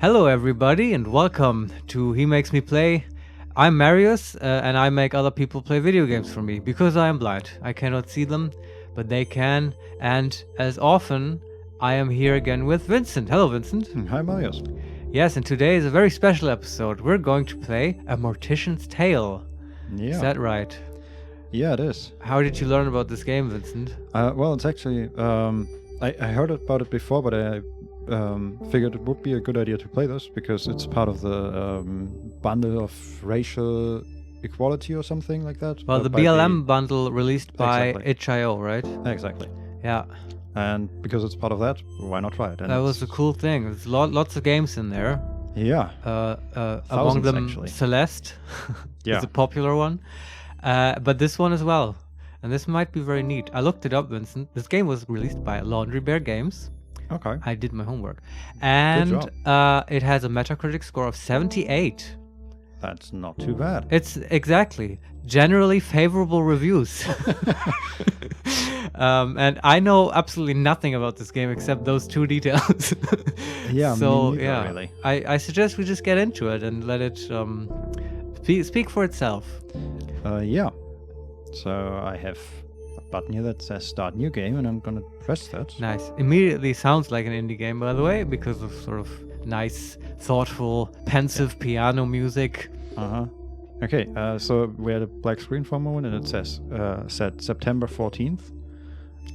Hello everybody and welcome to He Makes Me Play. I'm Marius and I make other people play video games for me because I am blind. I cannot see them, but they can. And as often, I am here again with Vincent. Hello Vincent. Hi Marius. Yes, and today is a very special episode. We're going to play A Mortician's Tale. Yeah. Is that right? Yeah, it is. How did you learn about this game, Vincent? Well, it's actually... I heard about it before, but I figured it would be a good idea to play this because it's part of the bundle of racial equality or something like that. Well, the BLM bundle released by itch.io, right? Exactly. Yeah. And because it's part of that, why not try it? And that was a cool thing. There's lots of games in there. Yeah. Among them, actually. Celeste Yeah. is a popular one. But this one as well. And this might be very neat. I looked it up, Vincent. This game was released by Laundry Bear Games. Okay. I did my homework. And it has a Metacritic score of 78. That's not too bad. It's exactly generally favorable reviews. And I know absolutely nothing about this game except those two details. Yeah, so me neither, yeah, really. I suggest we just get into it and let it speak for itself. Yeah. So I have a button here that says Start New Game, and I'm gonna press that. Nice. Immediately sounds like an indie game, by the way, because of sort of nice, thoughtful, pensive piano music. Okay, so we had a black screen for a moment, and it says set September 14th,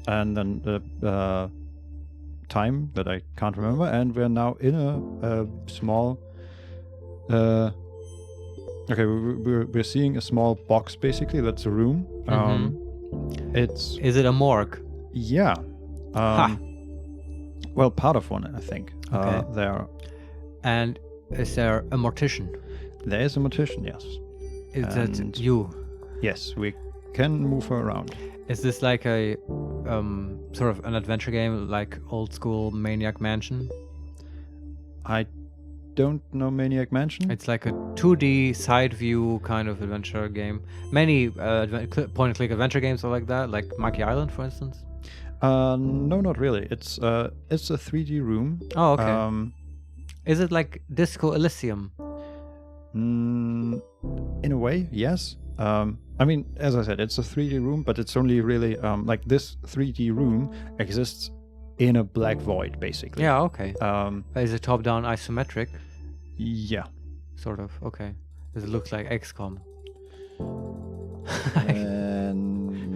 and then the time that I can't remember, and we're now in a small. Okay, we're seeing a small box basically. That's a room. Is it a morgue? Yeah. Well, part of one, I think. Okay. There. And is there a mortician? There is a mortician, yes. Is that you? Yes, we can move her around. Is this like a sort of an adventure game, like old school Maniac Mansion? I don't know Maniac Mansion. It's like a 2D side view kind of adventure game. Many point-and-click adventure games are like that, like Monkey Island, for instance. No, not really. It's a 3D room. Oh, okay. Is it like Disco Elysium? In a way, yes. I mean, as I said, it's a 3D room, but it's only really like this 3D room exists in a black void, basically. Yeah, okay. Is it top-down isometric? Yeah. Sort of, okay. Does it look like XCOM?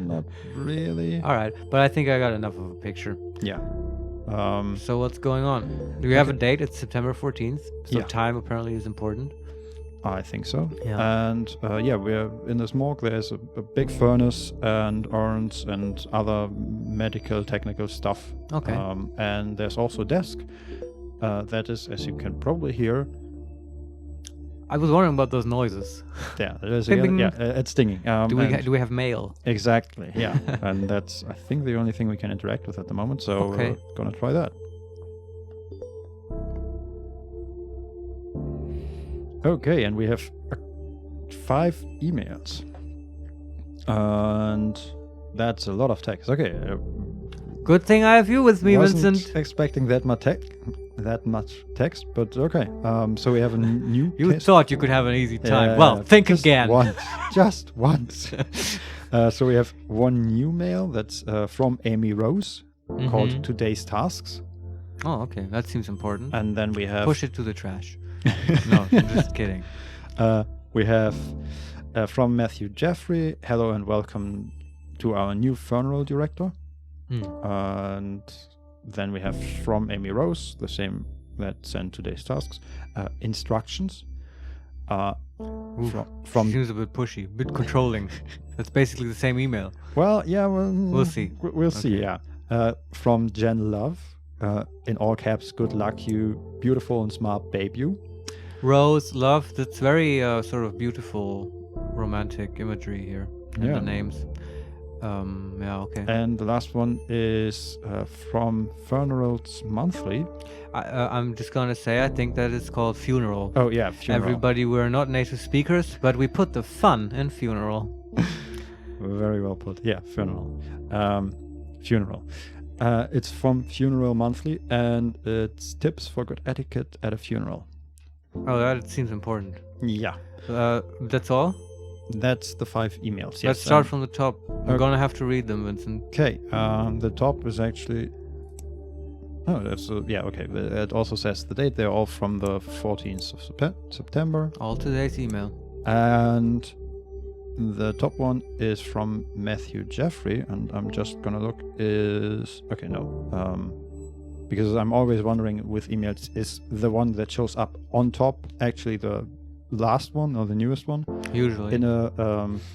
Not really. Alright, but I think I got enough of a picture. Yeah. So what's going on? Do we have a date? It's September 14th, so Yeah. time apparently is important. I think so. Yeah. And yeah, we're in this morgue. There's a big furnace and urns and other medical technical stuff. Okay. And there's also a desk. That is, as you can probably hear. I was wondering about those noises. Yeah, it is. Bing, Yeah, bing. it's stinging. Do we have mail? Exactly. Yeah, and that's I think the only thing we can interact with at the moment. So we're gonna try that. Okay, and we have 5 emails, and that's a lot of text. Okay. Good thing I have you with me, Wasn't Vincent. expecting that much text, but okay. So we have a new. You thought you could have an easy time. Yeah, Well, think just again. Once, just once. So we have one new mail that's from Amy Rose called Today's Tasks. Oh, okay. That seems important. And then we have... Push it to the trash. No, I'm just kidding. We have from Matthew Jeffrey, hello and welcome to our new funeral director. And then we have from Amy Rose, the same that sent Today's Tasks, instructions. From Seems a bit pushy, a bit controlling. That's basically the same email. Well, yeah, We'll see. We'll see, yeah. From Jen Love, in all caps, good luck, you beautiful and smart babe, you. Rose, love, that's very sort of beautiful, romantic imagery here in the names. Yeah, okay. And the last one is from Funerals Monthly. I'm just gonna say, I think that it's called funeral. Oh yeah, funeral. Everybody, we're not native speakers, but we put the fun in funeral. Very well put. Yeah, funeral. Funeral. It's from Funeral Monthly, and it's tips for good etiquette at a funeral. Oh, that seems important. Yeah. That's all? That's the 5 emails. Yes. Let's start from the top. We're gonna have to read them, Vincent. Okay. The top is actually... Oh, that's... yeah, okay. It also says the date. They're all from the 14th of September. All today's email. And the top one is from Matthew Jeffrey, and I'm just gonna look okay, no, because I'm always wondering with emails, is the one that shows up on top actually the last one or the newest one? Usually. In a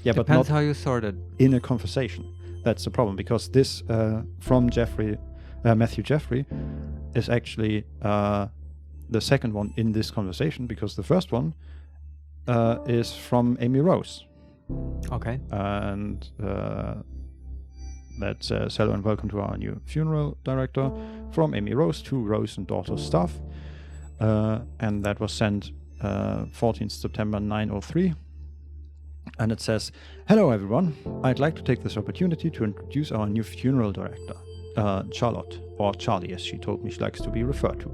yeah, Depends but not how you sort it. in a conversation. That's the problem, because this from Matthew Jeffrey is actually the second one in this conversation, because the first one is from Amy Rose. Okay. And that says, hello and welcome to our new funeral director from Amy Rose to Rose and Daughter's staff. And that was sent 14th September 9:03. And it says, hello everyone, I'd like to take this opportunity to introduce our new funeral director, Charlotte, or Charlie as she told me she likes to be referred to.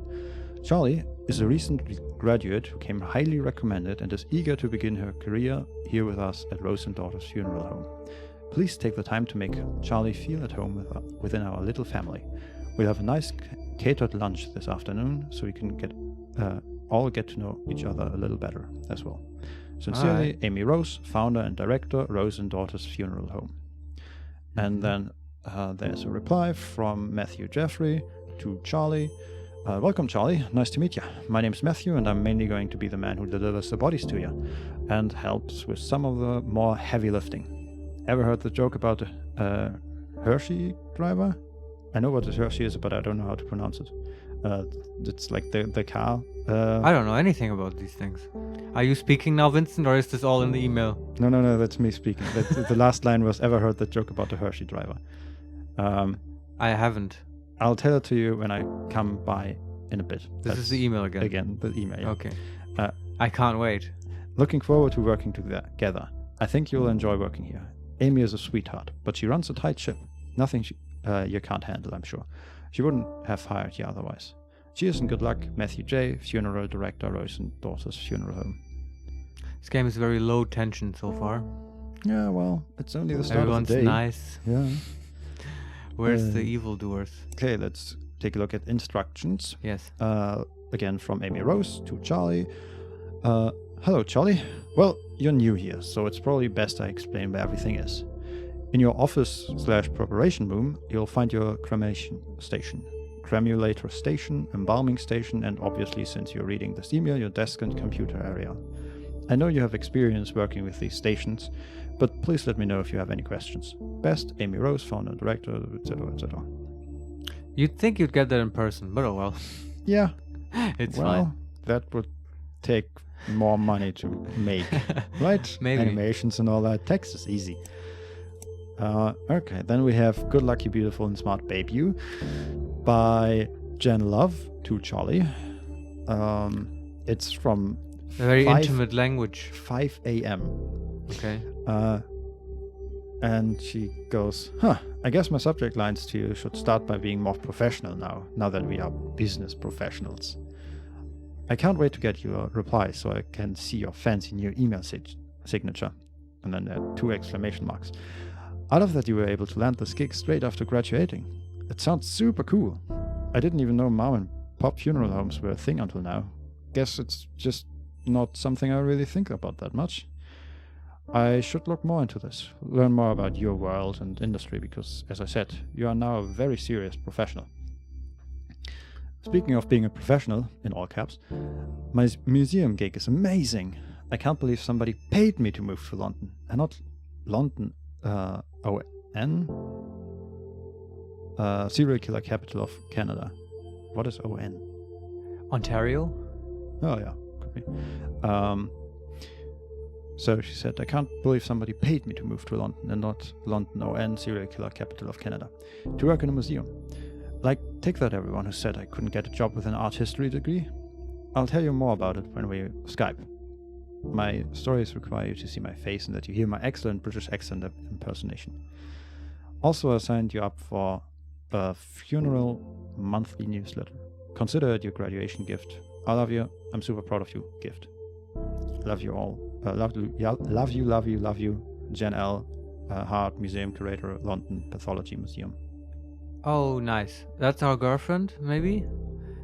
Charlie is a recent graduate who came highly recommended and is eager to begin her career here with us at Rose and Daughter's Funeral Home. Please take the time to make Charlie feel at home within our little family. We'll have a nice catered lunch this afternoon so we can all get to know each other a little better as well. Sincerely, Right. Amy Rose, founder and director, Rose and Daughter's Funeral Home. And then there's a reply from Matthew Jeffrey to Charlie. Welcome, Charlie. Nice to meet you. My name's Matthew, and I'm mainly going to be the man who delivers the bodies to you and helps with some of the more heavy lifting. Ever heard the joke about a Hershey driver? I know what a Hershey is, but I don't know how to pronounce it. It's like the car. I don't know anything about these things. Are you speaking now, Vincent, or is this all in the email? No, that's me speaking. The last line was, ever heard the joke about the Hershey driver? I haven't. I'll tell it to you when I come by in a bit. This is the email again. Again, the email. Yeah. Okay. I can't wait. Looking forward to working together. I think you'll enjoy working here. Amy is a sweetheart, but she runs a tight ship. Nothing you can't handle, I'm sure. She wouldn't have hired you otherwise. Cheers and good luck, Matthew J., funeral director, Rose and Daughter's Funeral Home. This game is very low tension so far. Yeah, well, it's only the start Everyone's of the day. nice. Yeah. Where's the evildoers? Okay, let's take a look at instructions. Yes. Again, from Amy Rose to Charlie. Hello, Charlie. Well, you're new here, so it's probably best I explain where everything is. In your office/preparation room, you'll find your cremation station, cremulator station, embalming station, and obviously, since you're reading this email, your desk and computer area. I know you have experience working with these stations, but please let me know if you have any questions. Best, Amy Rose, founder, director, etc., etc. You'd think you'd get that in person, but oh well. Yeah. It's Well, fine. that would take more money to make, right? Maybe. Animations and all that. Text is easy. Okay, then we have Good Lucky Beautiful and Smart Babe You by Jen Love to Charlie. It's from A very 5 intimate language. 5 a.m. Okay. And she goes, I guess my subject lines to you should start by being more professional now that we are business professionals. I can't wait to get your reply so I can see your fancy new email signature. And then there are 2 exclamation marks. I love that you were able to land this gig straight after graduating. It sounds super cool. I didn't even know mom and pop funeral homes were a thing until now. Guess it's just not something I really think about that much. I should look more into this, learn more about your world and industry because, as I said, you are now a very serious professional. Speaking of being a professional, in all caps, my museum gig is amazing. I can't believe somebody paid me to move to London, and not London, O-N? Serial killer capital of Canada. What is O-N? Ontario? Oh yeah, could be. So she said, I can't believe somebody paid me to move to London and not London O-N, serial killer capital of Canada, to work in a museum. Like, take that everyone who said I couldn't get a job with an art history degree. I'll tell you more about it when we Skype. My stories require you to see my face and that you hear my excellent British accent impersonation. Also, I signed you up for a funeral monthly newsletter. Consider it your graduation gift. I love you. I'm super proud of you. Gift. Love you all. Love you. Jen L. Hart, Museum Curator, London Pathology Museum. Oh, nice. That's our girlfriend, maybe?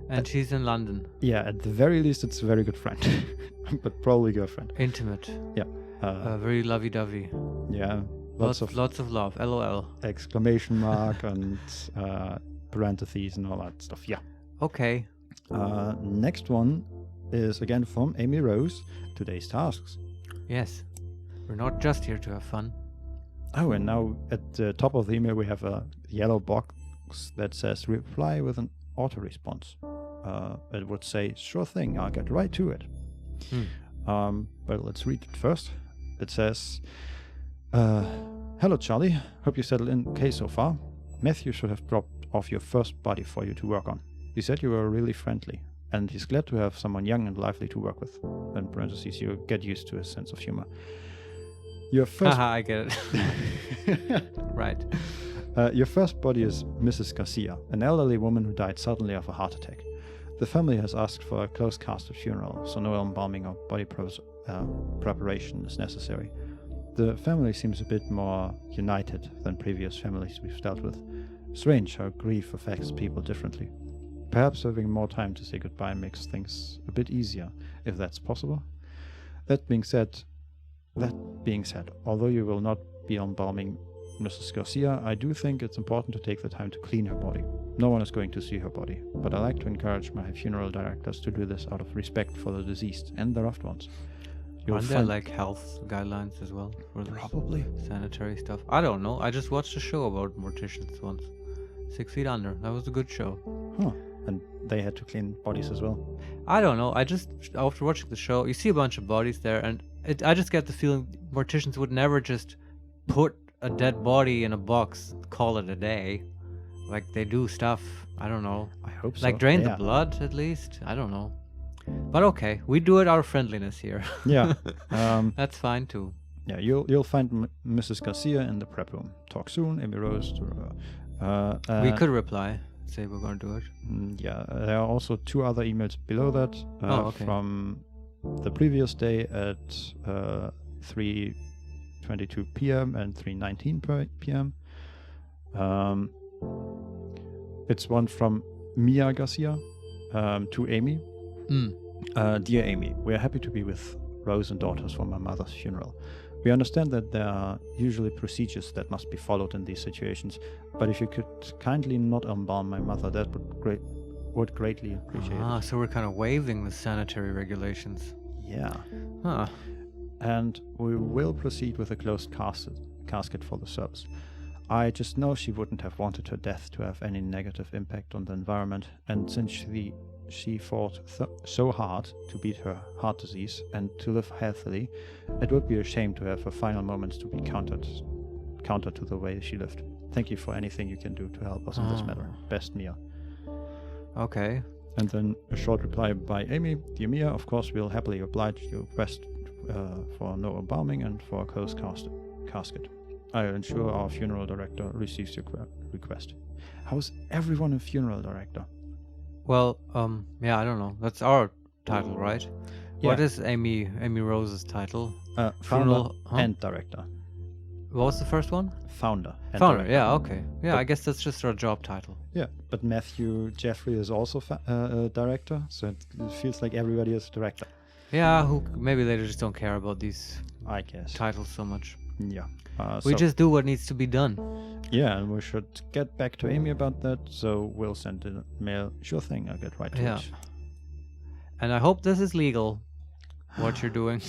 And she's in London. Yeah, at the very least, it's a very good friend. But probably girlfriend. Intimate. Yeah. Very lovey-dovey. Yeah. Lots of love. LOL. Exclamation mark and parentheses and all that stuff. Yeah. Okay. Next one is again from Amy Rose. Today's tasks. Yes. We're not just here to have fun. Oh, and now at the top of the email we have a yellow box that says reply with an auto response. It would say, sure thing, I'll get right to it. But let's read it first. It says, hello Charlie, hope you settled in okay so far. Matthew should have dropped off your first body for you to work on. He said you were really friendly, and he's glad to have someone young and lively to work with. In parentheses, you get used to his sense of humor. Your first... Haha, I get it. Right. Your first body is Mrs. Garcia, an elderly woman who died suddenly of a heart attack. The family has asked for a close-casted funeral, so no embalming or body preparation is necessary. The family seems a bit more united than previous families we've dealt with. Strange how grief affects people differently. Perhaps having more time to say goodbye makes things a bit easier, if that's possible. That being said, although you will not be embalming Mrs. Garcia, I do think it's important to take the time to clean her body. No one is going to see her body, but I like to encourage my funeral directors to do this out of respect for the deceased and their loved ones. Aren't there like health guidelines as well? For probably. Sanitary stuff. I don't know. I just watched a show about morticians once. 6 Feet Under. That was a good show. Huh. And they had to clean bodies as well? I don't know. After watching the show, you see a bunch of bodies there, and I just get the feeling morticians would never just put a dead body in a box, call it a day. Like, they do stuff. I don't know. I hope so. Like, drain the blood, at least. I don't know. But okay, we do it out of friendliness here. Yeah. That's fine too. Yeah, you'll find Mrs. Garcia in the prep room. Talk soon, Amy Rose. We could reply, say we're going to do it. Yeah, there are also 2 other emails below that from the previous day at 3:22 p.m. and 3:19 p.m. It's one from Mia Garcia to Amy. Dear Amy, we are happy to be with Rose and daughters for my mother's funeral. We understand that there are usually procedures that must be followed in these situations, but if you could kindly not embalm my mother, that would greatly appreciate it. So we're kind of waiving the sanitary regulations. Yeah. Huh. And we will proceed with a closed casket for the service. I just know she wouldn't have wanted her death to have any negative impact on the environment, and since she fought so hard to beat her heart disease and to live healthily, it would be a shame to have her final moments to be counter to the way she lived. Thank you for anything you can do to help us in this matter. Best, Mia. Okay. And then a short reply by Amy. Dear Mia, of course we'll happily oblige your request for no embalming and for a closed casket. I'll ensure our funeral director receives your request. How's everyone a funeral director? Well, yeah, I don't know. That's our title, right? Yeah. What is Amy Rose's title? Founder and director. What was the first one? Founder. Founder, yeah, okay. Yeah, I guess that's just our job title. Yeah, but Matthew Jeffrey is also a director, so it feels like everybody is a director. Yeah, maybe they just don't care about these titles so much. Yeah. We just do what needs to be done. Yeah, and we should get back to Amy about that, so we'll send a mail. Sure thing, I'll get right to it. And I hope this is legal, what you're doing.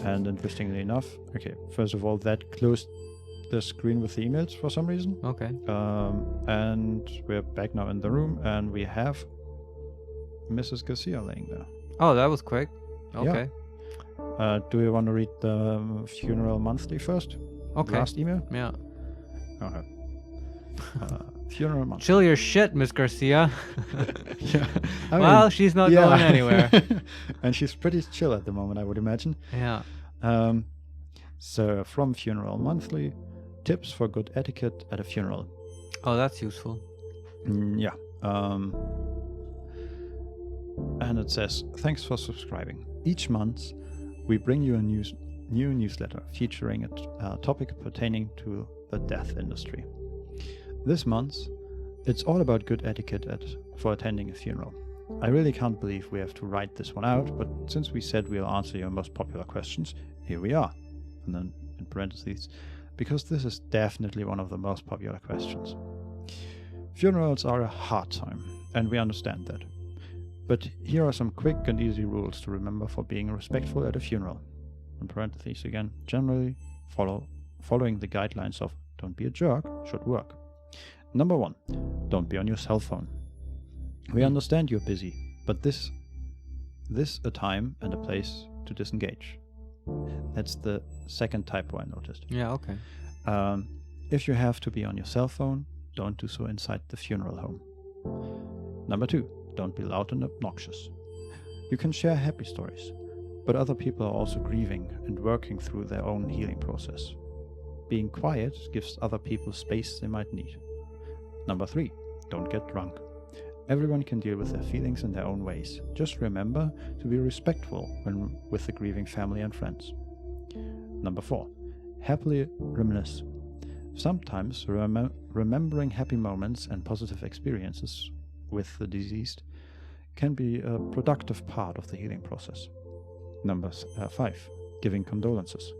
And interestingly enough, okay, first of all, that closed the screen with the emails for some reason. Okay. And we're back now in the room, and we have Mrs. Garcia laying there. Oh, that was quick. Okay. Yeah. Do you want to read the funeral monthly first? Okay. Last email? Yeah. Okay. Funeral monthly. Chill your shit, Miss Garcia. Yeah. Well, she's not going anywhere. And she's pretty chill at the moment, I would imagine. Yeah. So from Funeral Monthly, tips for good etiquette at a funeral. Oh, that's useful. Yeah. And it says, thanks for subscribing. Each month, we bring you a new newsletter featuring a topic pertaining to the death industry. This month, it's all about good etiquette for attending a funeral. I really can't believe we have to write this one out, but since we said we'll answer your most popular questions, here we are. And then in parentheses, because this is definitely one of the most popular questions. Funerals are a hard time, and we understand that. But here are some quick and easy rules to remember for being respectful at a funeral. In parentheses again, generally following the guidelines of don't be a jerk should work. Number 1, don't be on your cell phone. We understand you're busy, but this a time and a place to disengage. That's the second typo I noticed. Yeah, okay. If you have to be on your cell phone, don't do so inside the funeral home. Number 2, don't be loud and obnoxious. You can share happy stories, but other people are also grieving and working through their own healing process. Being quiet gives other people space they might need. Number 3, don't get drunk. Everyone can deal with their feelings in their own ways. Just remember to be respectful when with the grieving family and friends. Number 4, happily reminisce. Sometimes remembering happy moments and positive experiences with the deceased can be a productive part of the healing process. Number 5, giving condolences.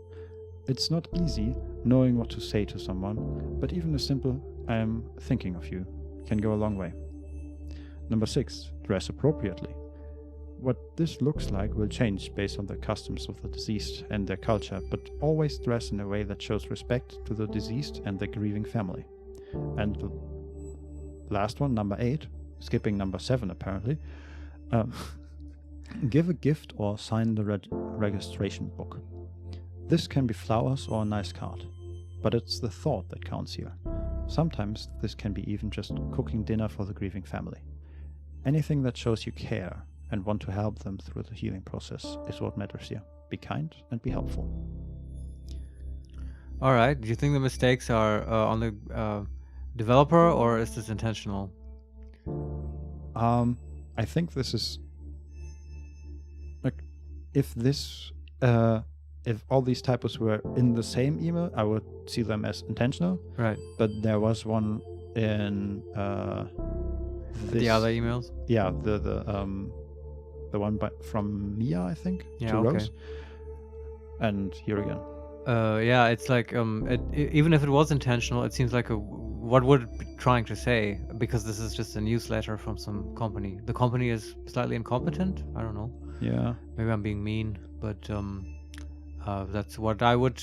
It's not easy knowing what to say to someone, but even a simple "I am thinking of you" can go a long way. Number 6, dress appropriately. What this looks like will change based on the customs of the deceased and their culture, but always dress in a way that shows respect to the deceased and the grieving family. And the last one, number 8, skipping number 7 apparently, give a gift or sign the registration book. This can be flowers or a nice card, but it's the thought that counts here. Sometimes this can be even just cooking dinner for the grieving family. Anything that shows you care and want to help them through the healing process is what matters here. Be kind and be helpful. All right. Do you think the mistakes are on the developer, or is this intentional? I think this is like if all these typos were in the same email, I would see them as intentional. Right. But there was one in the other emails. Yeah, the one from Mia, I think. Yeah. To Okay. Rose. And here again. Yeah, it's like even if it was intentional, it seems like what would it be trying to say? Because this is just a newsletter from some company. The company is slightly incompetent. I don't know. Yeah. Maybe I'm being mean, but that's what I would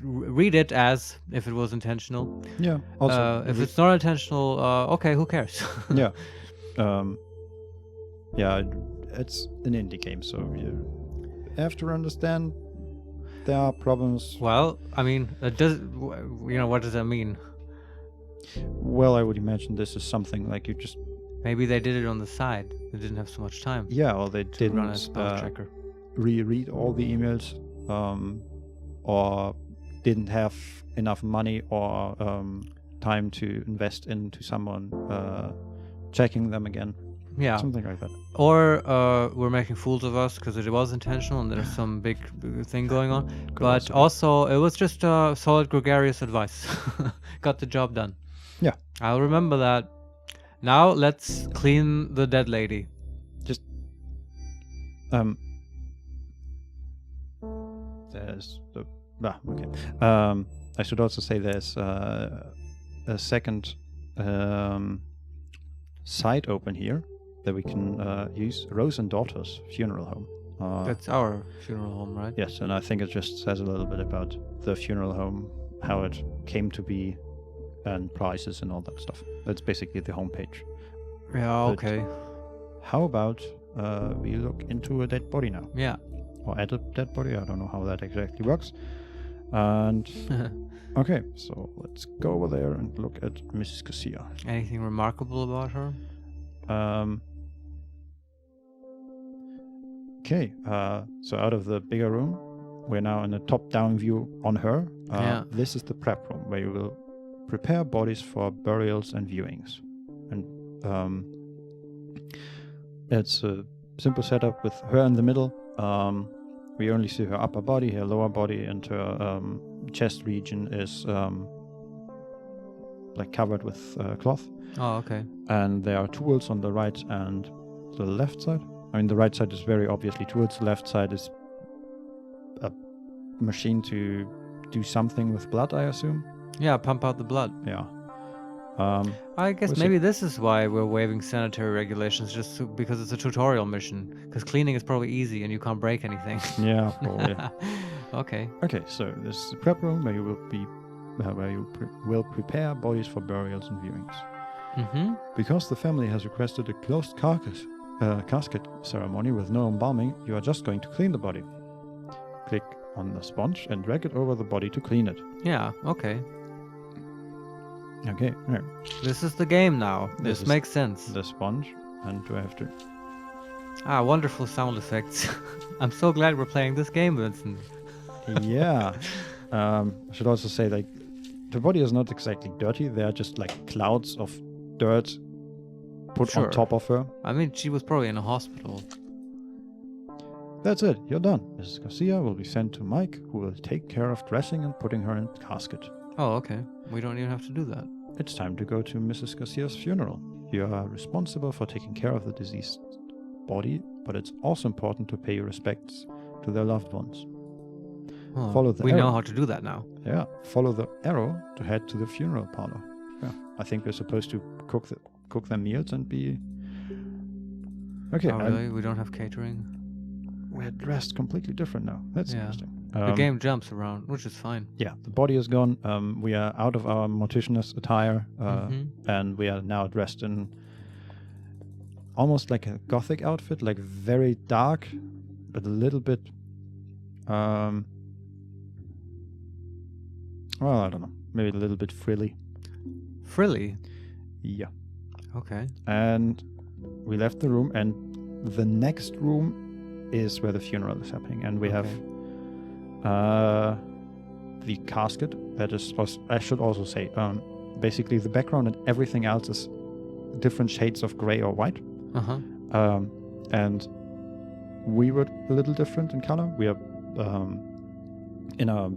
read it as if it was intentional. Yeah. Also, if it's not intentional, okay, who cares? Yeah. Yeah, it's an indie game, so you have to understand there are problems. Well, I mean, what does that mean? Well, I would imagine this is something like you just... Maybe they did it on the side. They didn't have so much time. Yeah, or they to run a didn't spell checker. reread all the emails, or didn't have enough money or time to invest into someone checking them again. Yeah. Something like that. Or we're making fools of us because it was intentional and there's some big thing going on. But also, it was just solid gregarious advice. Got the job done. Yeah. I'll remember that. Now let's clean the dead lady. Just there's the okay. I should also say there's a second site open here that we can use. Rose and Daughter's funeral home. That's our funeral home, right? Yes, and I think it just says a little bit about the funeral home, how it came to be, and prices and all that stuff. That's basically the homepage. Yeah, okay. How about we look into a dead body now? Yeah. Or at a dead body, I don't know how that exactly works. And okay, so let's go over there and look at Mrs. Garcia. Anything remarkable about her? Okay, so out of the bigger room, we're now in a top-down view on her. Yeah. This is the prep room where you will prepare bodies for burials and viewings. And It's a simple setup with her in the middle. We only see her upper body, her lower body, and her chest region is like covered with cloth. Oh, okay. And there are tools on the right and the left side. I mean, the right side is very obviously tools. The left side is a machine to do something with blood, I assume. Yeah, pump out the blood. Yeah. I guess maybe this is why we're waiving sanitary regulations, because it's a tutorial mission. Because cleaning is probably easy and you can't break anything. Yeah, probably. Okay. Okay, so this is the prep room where you will prepare bodies for burials and viewings. Mm-hmm. Because the family has requested a closed casket ceremony with no embalming, you are just going to clean the body. Click on the sponge and drag it over the body to clean it. Yeah, okay. Okay, yeah. This is the game now. This is makes sense. The sponge, and do I have to... Wonderful sound effects. I'm so glad we're playing this game, Vincent. Yeah. I should also say, like, the body is not exactly dirty. They are just like clouds of dirt put on top of her. I mean, she was probably in a hospital. That's it. You're done. Mrs. Garcia will be sent to Mike, who will take care of dressing and putting her in the casket. Oh, okay. We don't even have to do that. It's time to go to Mrs. Garcia's funeral. You are responsible for taking care of the deceased body, but it's also important to pay your respects to their loved ones. Oh, Follow the we arrow. know how to do that now. Yeah, follow the arrow to head to the funeral parlor. Yeah, I think we're supposed to cook their meals and be... Okay. Oh, really? We don't have catering? We're dressed completely different now. That's interesting. The game jumps around, which is fine. Yeah, the body is gone. We are out of our mortician's attire, and we are now dressed in almost like a gothic outfit, like very dark, but a little bit... well, I don't know. Maybe a little bit frilly. Frilly? Yeah. Okay. And we left the room, and the next room is where the funeral is happening. And we have the casket. That is, I should also say, basically the background and everything else is different shades of gray or white. And we were a little different in color. We are in a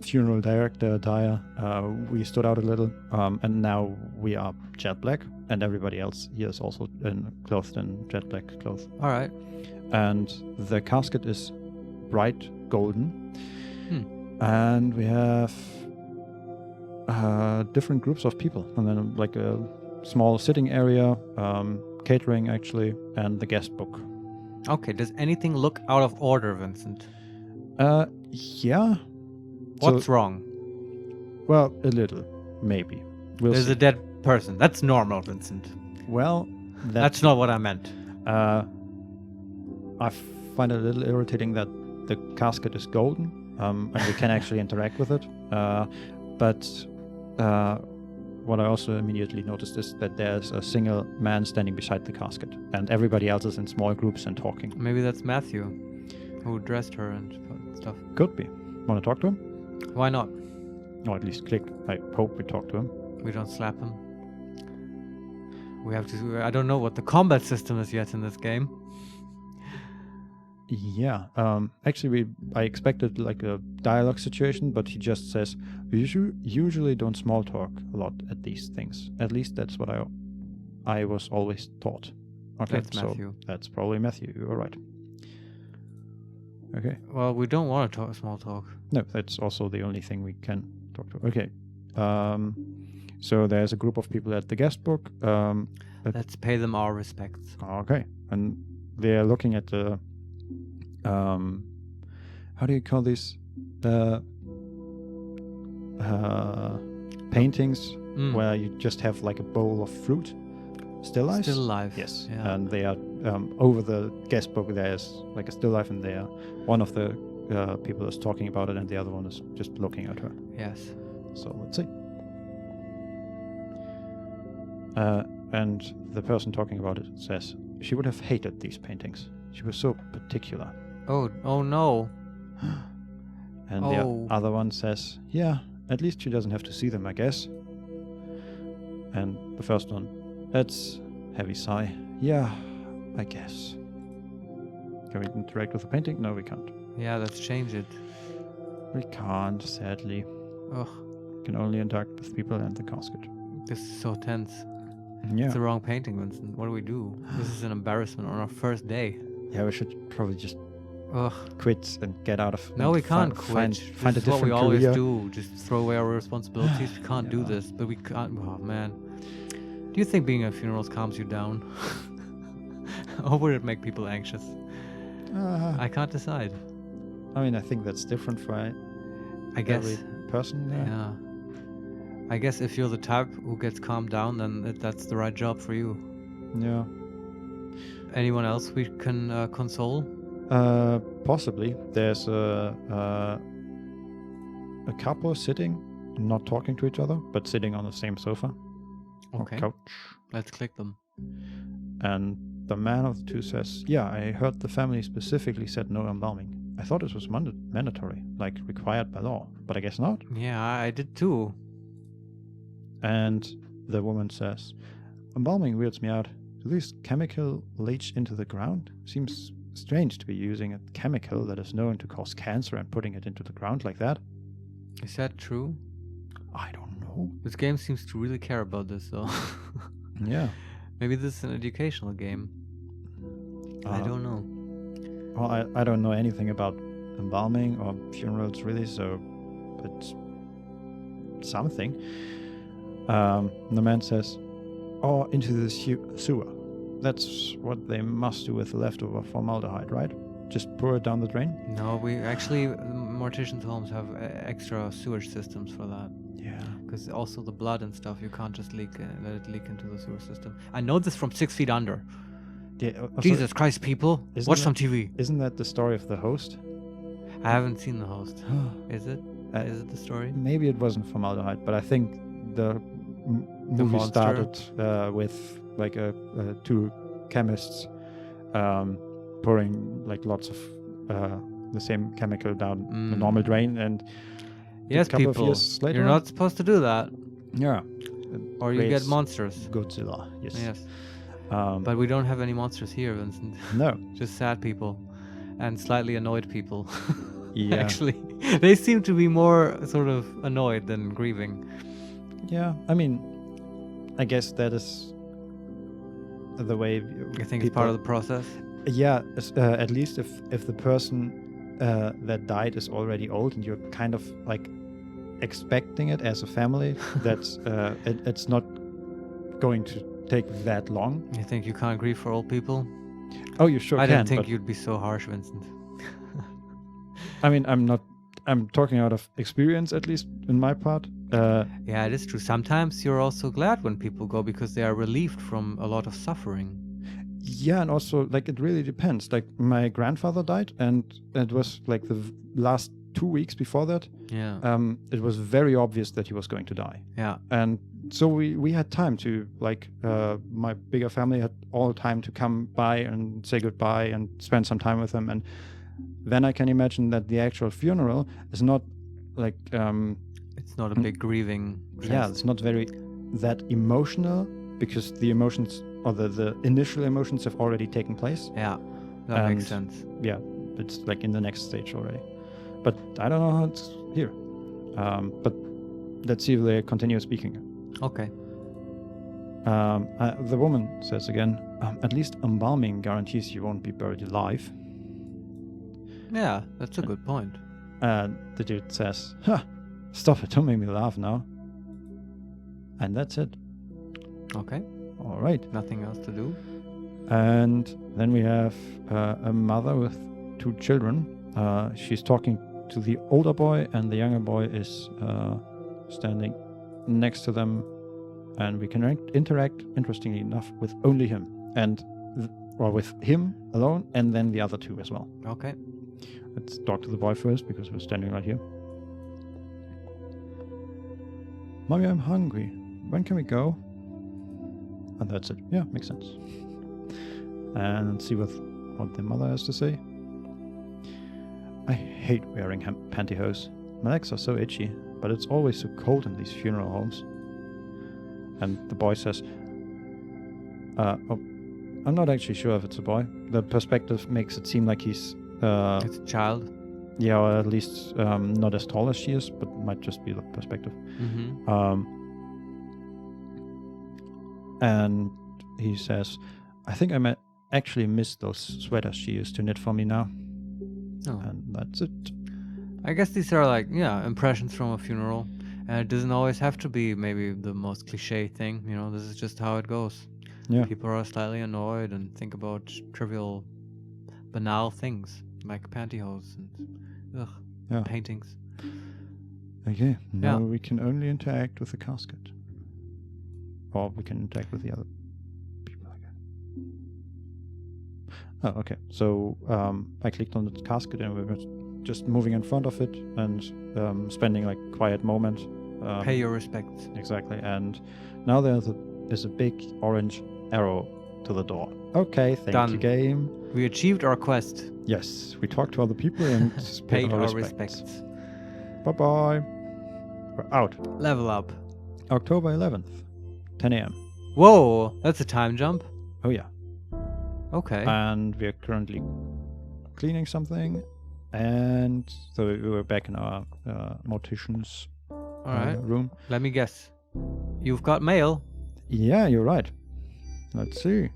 funeral director attire. We stood out a little, and now we are jet black, and everybody else here is also clothed in jet black clothes. All right. And the casket is bright golden, and we have different groups of people, and then like a small sitting area, catering actually, and the guest book. Okay, does anything look out of order, Vincent? Yeah. What's wrong? Well, a little, maybe. There's a dead person. That's normal, Vincent. Well, that's not what I meant. I find it a little irritating that the casket is golden, and we can actually interact with it. But what I also immediately noticed is that there's a single man standing beside the casket, and everybody else is in small groups and talking. Maybe that's Matthew, who dressed her and stuff. Could be. Want to talk to him? Why not? Or at least click. I hope we talk to him. We don't slap him. We have to... I don't know what the combat system is yet in this game. Yeah. Actually, I expected like a dialogue situation, but he just says, "We usually don't small talk a lot at these things. At least that's what I was always taught." Okay, that's Matthew. That's probably Matthew. You are right. Okay. Well, we don't want to talk small talk. No, that's also the only thing we can talk to. Okay. So there's a group of people at the guest book. Let's pay them our respects. Okay. And they're looking at the... how do you call these? Paintings where you just have like a bowl of fruit. Still life? Still life. Yes. Yeah. And they are over the guest book. There's like a still life, and there one of the people is talking about it, and the other one is just looking at her. Yes. So let's see. And the person talking about it says she would have hated these paintings. She was so particular. Oh no. And the other one says, "Yeah, at least she doesn't have to see them, I guess." And the first one, that's heavy sigh. Yeah, I guess. Can we interact with the painting? No, we can't. Yeah, let's change it. We can't, sadly. Ugh, We can only interact with people and the casket. this is so tense. Yeah. It's the wrong painting, Vincent. What do we do? This is an embarrassment on our first day. Yeah, we should probably just Ugh. quit and get out of. No, and we can't find quit. a This is what we different always career. do. Just throw away our responsibilities. We can't do Yeah. this, but we can't. Oh man, do you think being at funerals calms you down, or would it make people anxious? I can't decide. I mean, I think that's different for I guess. every person. Yeah. I guess if you're the type who gets calmed down, then that's the right job for you. Yeah. Anyone else we can console? Possibly. There's a couple sitting, not talking to each other, but sitting on the same sofa Okay. or couch. Let's click them. And the man of the two says, "Yeah, I heard the family specifically said no embalming. I thought it was mandatory, like required by law, but I guess not." Yeah, I did too. And the woman says, "Embalming weirds me out. Do these chemical leach into the ground? Seems strange to be using a chemical that is known to cause cancer and putting it into the ground like that." Is that true? I don't know. This game seems to really care about this, though. Yeah. Maybe this is an educational game. I don't know. Well, I don't know anything about embalming or funerals really, so it's something. The man says, "Oh, into the sewer. That's what they must do with the leftover formaldehyde, right? Just pour it down the drain?" No, we actually, morticians' homes have extra sewage systems for that. Yeah. Because also the blood and stuff, you can't just let it leak into the sewer system. I know this from 6 Feet Under. Yeah. Jesus Christ, people. Isn't Watch that- some TV. Isn't that the story of the host? I haven't seen The Host. Is it? Is it the story? Maybe it wasn't formaldehyde, but I think the The movie monster? started with like two chemists pouring like lots of the same chemical down the normal drain, and Yes, couple of people. years later You're on- not supposed to do that, yeah, or you get creates monsters. Godzilla. Yes. Yes. But But we don't have any monsters here, Vincent. no. Just sad people and slightly annoyed people. Yeah. Actually, they seem to be more sort of annoyed than grieving. Yeah. I mean, I guess that is the way. I think it's part of the process. Yeah. At least if the person that died is already old and you're kind of like expecting it as a family, that's it's not going to take that long. You think you can't grieve for old people? Oh, you sure I can. didn't think but, you'd be so harsh, Vincent. I mean, I'm talking out of experience, at least in my part. Yeah, it is true. Sometimes you're also glad when people go because they are relieved from a lot of suffering. Yeah, and also like it really depends. Like my grandfather died, and it was like the last 2 weeks before that. Yeah. It was very obvious that he was going to die, Yeah. and so we had time to like my bigger family had all time to come by and say goodbye and spend some time with him, and then I can imagine that the actual funeral is not like It's not a big grieving. yeah, fest. it's not very that emotional because the emotions or the initial emotions have already taken place. Yeah, that makes And- sense. Yeah, it's like in the next stage already. But I don't know how it's here. But let's see if they continue speaking. Okay. The woman says again, "At least embalming guarantees you won't be buried alive." Yeah, that's a good point. The dude says, "Huh, stop it, don't make me laugh now." And that's it. Okay. All right. Nothing else to do. And then we have a mother with 2 children. She's talking to the older boy, and the younger boy is standing next to them. And we can interact, interestingly enough, with only him, and or with him alone, and then the other 2 as well. Okay. Let's talk to the boy first because we're standing right here. "Mommy, I'm hungry. When can we go?" And that's it. Yeah, makes sense. And let's see what the mother has to say. "I hate wearing pantyhose. My legs are so itchy, but it's always so cold in these funeral homes. And the boy says, I'm not actually sure if it's a boy. The perspective makes it seem like he's... it's a child. Yeah, or at least not as tall as she is, but might just be the perspective. And he says, I think I might actually miss those sweaters she used to knit for me now. Oh. And that's it. I guess these are like, impressions from a funeral. And it doesn't always have to be maybe the most cliche thing. You know, this is just how it goes. Yeah. People are slightly annoyed and think about trivial, banal things like pantyhose and paintings. Okay, now we can only interact with the casket. Or we can interact with the other people again. Oh, okay. So I clicked on the casket and we were just moving in front of it and spending like quiet moment. Pay your respects. Exactly. And now there's a big orange arrow to the door. Okay, thank you, game. We achieved our quest. Yes, we talked to other people and paid our respects. Bye-bye. We're out. Level up. October 11th, 10 a.m. Whoa, that's a time jump. Oh, yeah. Okay. And we're currently cleaning something. And so we were back in our Mortician's room. Let me guess. You've got mail. Yeah, you're right. Let's see.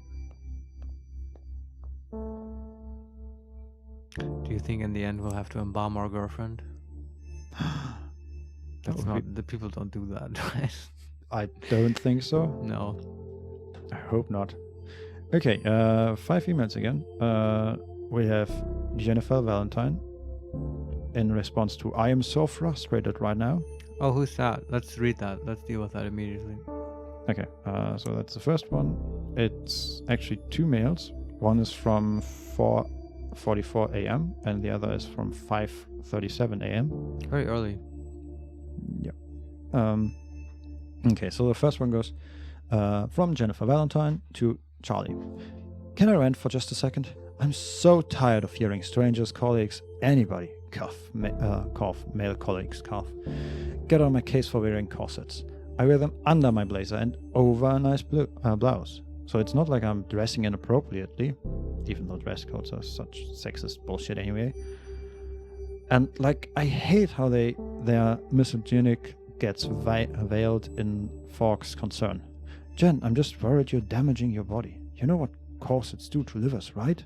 Do you think in the end we'll have to embalm our girlfriend? That's not... The people don't do that, right? I don't think so. No. I hope not. Okay, 5 emails again. We have Jennifer Valentine in response to, I am so frustrated right now. Oh, who's that? Let's read that. Let's deal with that immediately. Okay, so that's the first one. It's actually 2 mails. One is from 4:44 a.m. and the other is from 5:37 a.m. Very early. Yep. Okay, so the first one goes from Jennifer Valentine to Charlie. Can I rant for just a second? I'm so tired of hearing strangers, colleagues, anybody, cough, male colleagues, cough, get on my case for wearing corsets. I wear them under my blazer and over a nice blouse. So it's not like I'm dressing inappropriately, even though dress codes are such sexist bullshit anyway. And like, I hate how their misogynic gets veiled in Fork's concern. Jen, I'm just worried you're damaging your body. You know what corsets do to livers, right?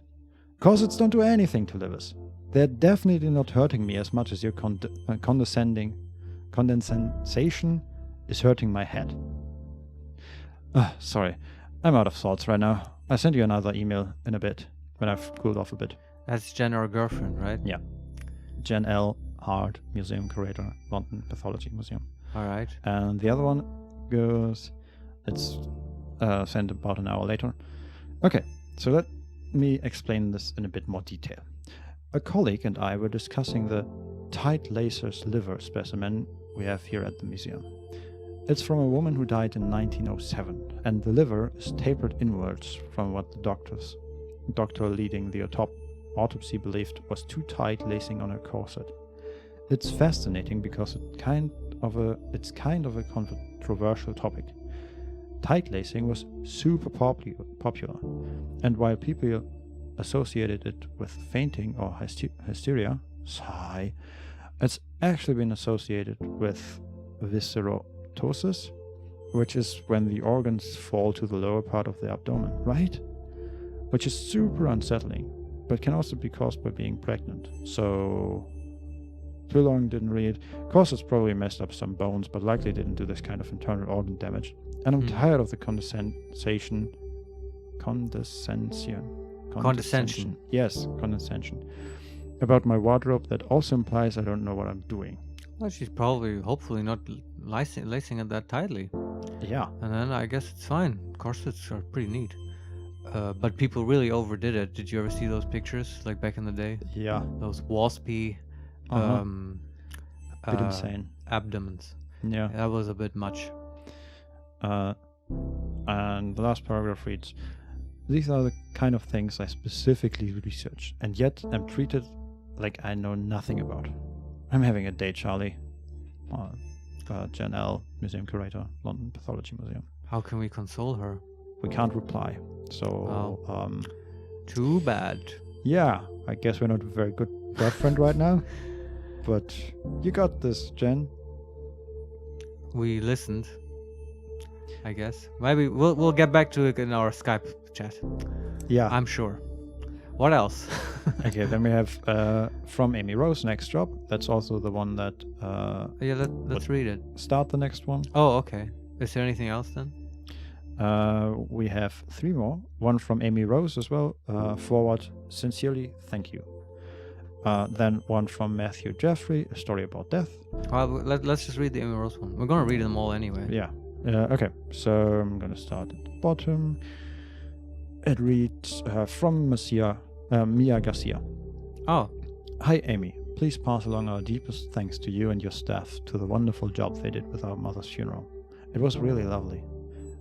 Corsets don't do anything to livers. They're definitely not hurting me as much as your condensation is hurting my head. Sorry, I'm out of thoughts right now. I'll send you another email in a bit, when I've cooled off a bit. That's Jen, our girlfriend, right? Yeah. Jen L. Hart, Museum Curator, London Pathology Museum. Alright. And the other one goes, it's sent about an hour later. Okay, so let me explain this in a bit more detail. A colleague and I were discussing the tight lasers liver specimen we have here at the museum. It's from a woman who died in 1907, and the liver is tapered inwards from what the doctor leading the autopsy believed was too tight lacing on her corset. It's fascinating because it's kind of a controversial topic. Tight lacing was super popular, and while people associated it with fainting or hysteria, it's actually been associated with viscerotosis, which is when the organs fall to the lower part of the abdomen, right? Which is super unsettling, but can also be caused by being pregnant. So, too long didn't read. Corsets probably messed up some bones, but likely didn't do this kind of internal organ damage. And I'm tired of the condescension. Yes, condescension. About my wardrobe that also implies I don't know what I'm doing. Well, she's probably, hopefully, not lacing it that tightly. Yeah. And then I guess it's fine. Corsets are pretty neat. But people really overdid it. Did you ever see those pictures, like back in the day? Yeah. Those waspy, bit insane abdomens. Yeah. That was a bit much. And the last paragraph reads, these are the kind of things I specifically research, and yet I'm treated like I know nothing about. I'm having a day, Charlie. Jen L., Museum Curator, London Pathology Museum. How can we console her? We can't reply. So, Too bad. yeah, I guess we're not a very good girlfriend right now. But you got this, Jen. We listened, I guess. Maybe we'll get back to it in our Skype chat. Yeah. I'm sure. What else? Okay, then we have from Amy Rose, next job. That's also the one that... yeah, let's read it. Start the next one. Oh, okay. Is there anything else then? We have 3 more. One from Amy Rose as well. Forward, sincerely, thank you. Then one from Matthew Jeffrey, a story about death. Let's just read the Amy Rose one. We're gonna read them all anyway. Yeah. Okay, so I'm gonna start at the bottom. It reads from Mia Garcia. Oh. Hi, Amy. Please pass along our deepest thanks to you and your staff to the wonderful job they did with our mother's funeral. It was really lovely.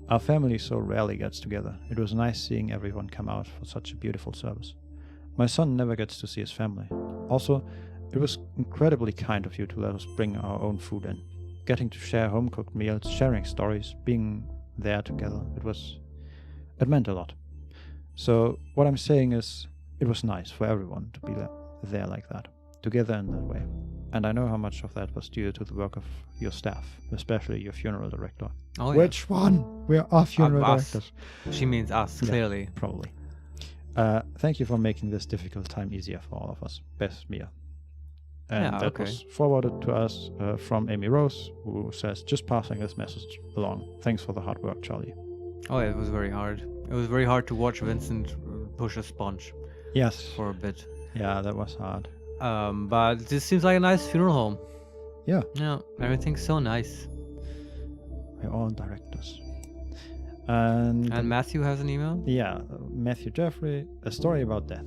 Our family so rarely gets together. It was nice seeing everyone come out for such a beautiful service. My son never gets to see his family. Also, it was incredibly kind of you to let us bring our own food in. Getting to share home-cooked meals, sharing stories, being there together, it meant a lot. So what I'm saying is, it was nice for everyone to be there like that, together in that way. And I know how much of that was due to the work of your staff, especially your funeral director. Oh, yeah. Which one? We're our funeral directors. She means us, clearly. Yeah, probably. Thank you for making this difficult time easier for all of us. Best, Mia. And that was forwarded to us from Amy Rose, who says, just passing this message along. Thanks for the hard work, Charlie. Oh, yeah, it was very hard. It was very hard to watch Vincent push a sponge. Yes. For a bit. Yeah, that was hard. But this seems like a nice funeral home. Yeah. Yeah, everything's so nice. We're all directors. And Matthew has an email? Yeah, Matthew Jeffrey, a story about death.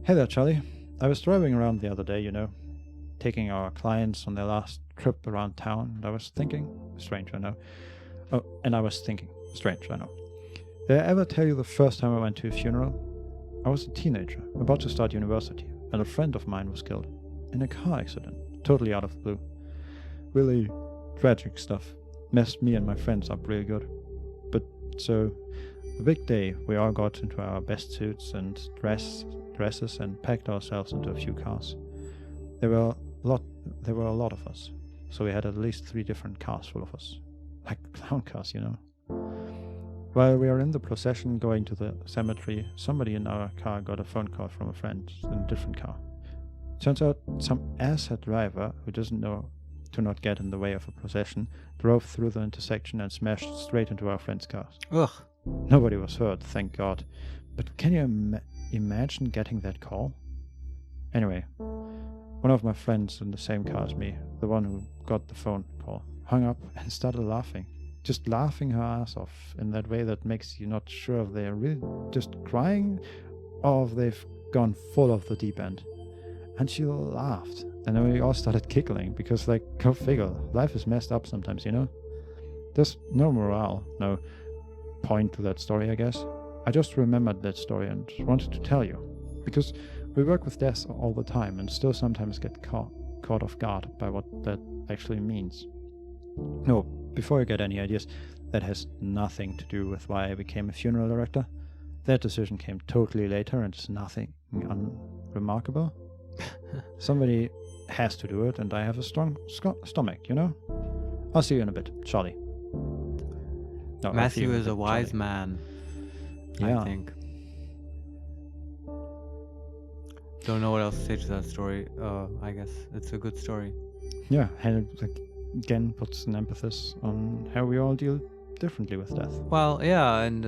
Hey there, Charlie. I was driving around the other day, taking our clients on their last trip around town, and I was thinking, strange, I know. Oh, and I was thinking, strange, I know. Did I ever tell you the first time I went to a funeral? I was a teenager, about to start university, and a friend of mine was killed in a car accident, totally out of the blue. Really tragic stuff. Messed me and my friends up really good. So, the big day, we all got into our best suits and dresses and packed ourselves into a few cars. There were a lot of us, so we had at least 3 different cars full of us, like clown cars, While we are in the procession going to the cemetery, somebody in our car got a phone call from a friend in a different car. Turns out some asshat driver who doesn't know to not get in the way of a procession drove through the intersection and smashed straight into our friend's cars. Ugh. Nobody was hurt, thank God. But can you imagine getting that call? Anyway, one of my friends in the same car as me, the one who got the phone call, hung up and started laughing. Just laughing her ass off in that way that makes you not sure if they're really just crying or if they've gone full of the deep end. And she laughed. And then we all started giggling because, go figure, life is messed up sometimes, There's no morale, no point to that story, I guess. I just remembered that story and wanted to tell you. Because we work with death all the time and still sometimes get caught off guard by what that actually means. No, before you get any ideas, that has nothing to do with why I became a funeral director. That decision came totally later and is nothing unremarkable. Somebody has to do it, and I have a strong stomach, I'll see you in a bit, Charlie. No, Matthew is a wise man, yeah. I think. Don't know what else to say to that story. I guess it's a good story. Yeah, and it again puts an emphasis on how we all deal differently with death. Well, yeah, and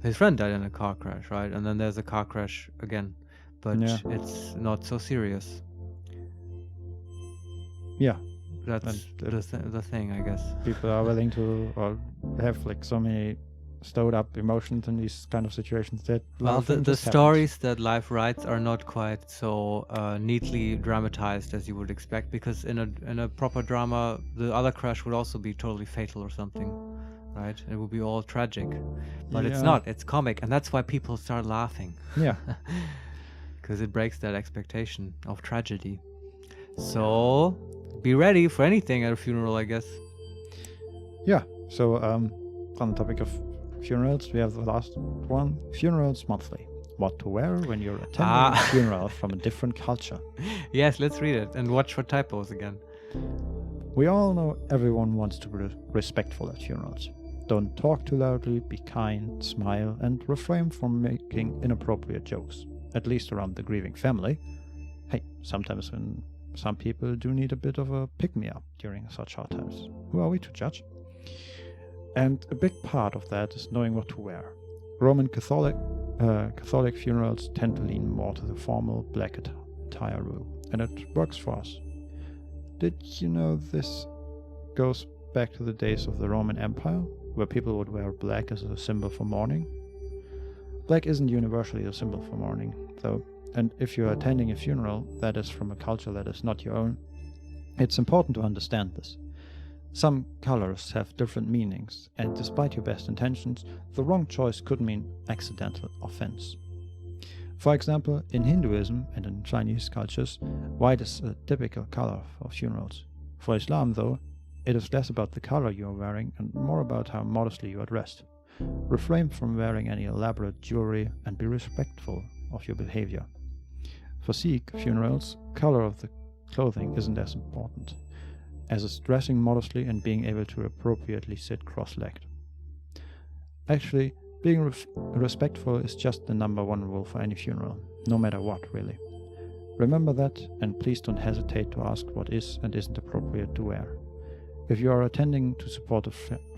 his friend died in a car crash, right? And then there's a car crash again, but it's not so serious. Yeah, that's the thing, I guess. People are willing to or have so many stowed up emotions in these kind of situations that the stories that life writes are not quite so neatly dramatized as you would expect, because in a proper drama the other crash would also be totally fatal or something, right? It would be all tragic, but it's not. It's comic, and that's why people start laughing. Yeah. Because it breaks that expectation of tragedy. So be ready for anything at a funeral, I guess. Yeah. So on the topic of funerals, we have the last one: funerals monthly. What to wear when you're attending a funeral from a different culture. Yes, let's read it and watch for typos again. We all know everyone wants to be respectful at funerals. Don't talk too loudly, be kind, smile, and refrain from making inappropriate jokes, at least around the grieving family. Hey, sometimes when some people do need a bit of a pick-me-up during such hard times. Who are we to judge? And a big part of that is knowing what to wear. Roman Catholic funerals tend to lean more to the formal black attire rule, and it works for us. Did you know this goes back to the days of the Roman Empire, where people would wear black as a symbol for mourning? Black isn't universally a symbol for mourning, though, and if you're attending a funeral that is from a culture that is not your own, it's important to understand this. Some colors have different meanings, and despite your best intentions, the wrong choice could mean accidental offense. For example, in Hinduism and in Chinese cultures, white is a typical color for funerals. For Islam, though, it is less about the color you are wearing and more about how modestly you are dressed. Refrain from wearing any elaborate jewelry and be respectful of your behavior. For Sikh funerals, color of the clothing isn't as important, as is dressing modestly and being able to appropriately sit cross-legged. Actually, being respectful is just the number one rule for any funeral, no matter what, really. Remember that, and please don't hesitate to ask what is and isn't appropriate to wear. If you are attending to support a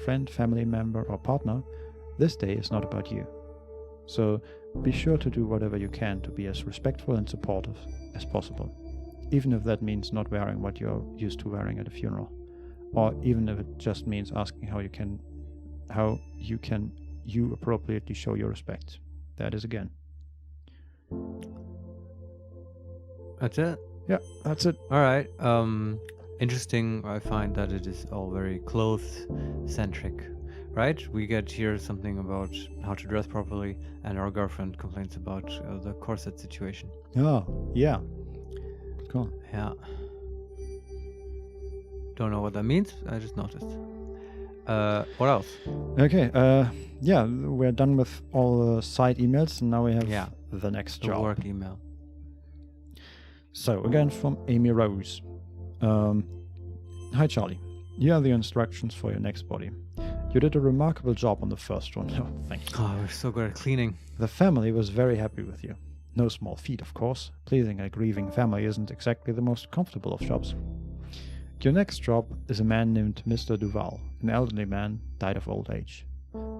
friend, family member, or partner, this day is not about you. So be sure to do whatever you can to be as respectful and supportive as possible, even if that means not wearing what you're used to wearing at a funeral, or even if it just means asking how you appropriately show your respect. That is again. That's it? Yeah, that's it. All right. Interesting. I find that it is all very clothes-centric, right? We get here something about how to dress properly, and our girlfriend complains about the corset situation. Oh, yeah. Cool. Yeah. Don't know what that means. I just noticed. What else? Okay. Yeah, we're done with all the side emails, and now we have the next the job. Work email. So again from Amy Rose. Hi Charlie. Here are the instructions for your next body. You did a remarkable job on the first one. Oh, thank you. Oh, we're so good at cleaning. The family was very happy with you. No small feat, of course. Pleasing a grieving family isn't exactly the most comfortable of jobs. Your next job is a man named Mr. Duval, an elderly man, died of old age.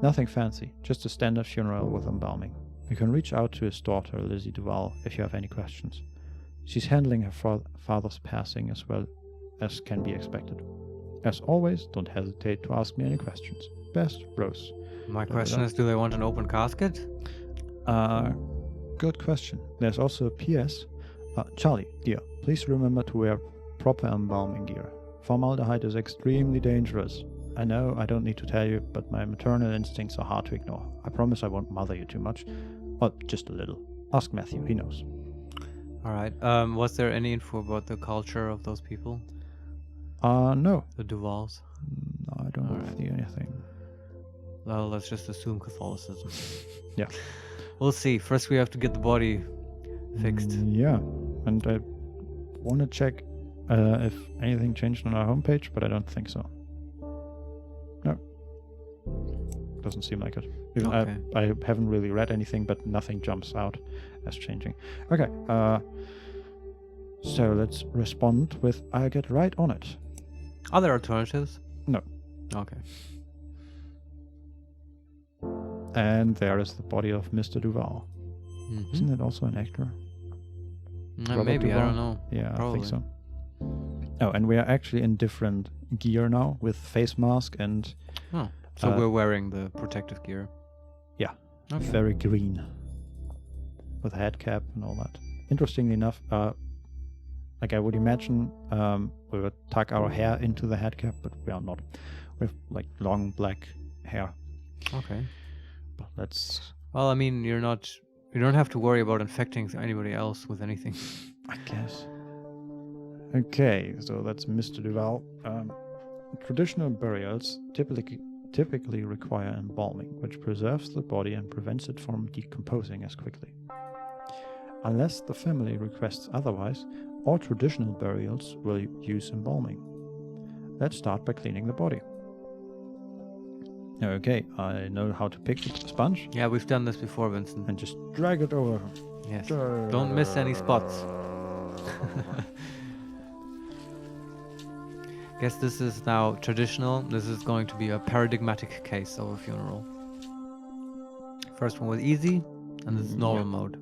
Nothing fancy, just a standard funeral with embalming. You can reach out to his daughter, Lizzie Duval, if you have any questions. She's handling her father's passing as well as can be expected. As always, don't hesitate to ask me any questions. Best, Rose. My question is, do they want an open casket? Good question. There's also a PS. Charlie, dear, please remember to wear proper embalming gear. Formaldehyde is extremely dangerous. I know I don't need to tell you, but my maternal instincts are hard to ignore. I promise I won't mother you too much. Well, just a little. Ask Matthew, he knows. Alright. Was there any info about the culture of those people? No. The Duvals? No, I don't see anything. Well, let's just assume Catholicism. Yeah. We'll see. First we have to get the body fixed. Yeah. And I want to check if anything changed on our homepage, but I don't think so. No. Doesn't seem like it. Even Okay. I haven't really read anything, but nothing jumps out as changing. Okay. So let's respond with I'll get right on it. Are there alternatives? No. Okay. And there is the body of Mr. Duval. Mm-hmm. Isn't it also an actor? Robert Maybe, Duvall? I don't know. Yeah, Probably. I think so. Oh, and we are actually in different gear now with face mask and... Oh, so we're wearing the protective gear. Yeah. Okay. Very green. With a head cap and all that. Interestingly enough, like I would imagine we would tuck our hair into the head cap, but we are not. We have like long black hair. Okay. But let's... Well, I mean, you don't have to worry about infecting anybody else with anything. I guess. Okay, so that's Mr. Duval. Traditional burials typically require embalming, which preserves the body and prevents it from decomposing as quickly. Unless the family requests otherwise, all traditional burials will use embalming. Let's start by cleaning the body. Okay, I know how to pick the sponge. Yeah, we've done this before, Vincent. And just drag it over. Yes. Don't miss any spots. Guess this is now traditional. This is going to be a paradigmatic case of a funeral. First one was easy, and this is normal mode.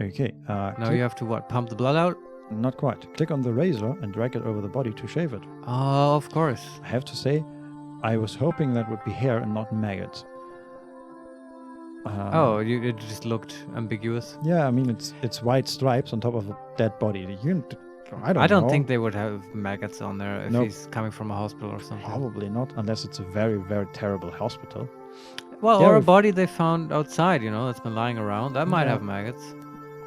Okay. Now you have to what? Pump the blood out? Not quite. Click on the razor and drag it over the body to shave it. Oh, of course. I have to say, I was hoping that would be hair and not maggots. It just looked ambiguous. Yeah, I mean it's white stripes on top of a dead body. I don't think they would have maggots on there if Nope. he's coming from a hospital or something. Probably not, unless it's a very, very terrible hospital. Well, Yeah, or a if- body they found outside, that's been lying around. That might Yeah. have maggots.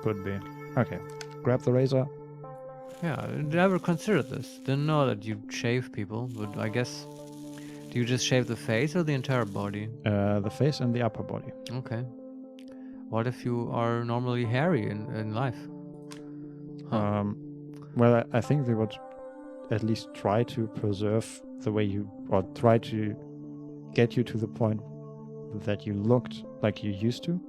Could be. Okay, grab the razor. Yeah, I never considered this. Didn't know that you shave people, but I guess... Do you just shave the face or the entire body? The face and the upper body. Okay. What if you are normally hairy in life? Huh. Well, I think they would at least try to preserve the way or try to get you to the point that you looked like you used to.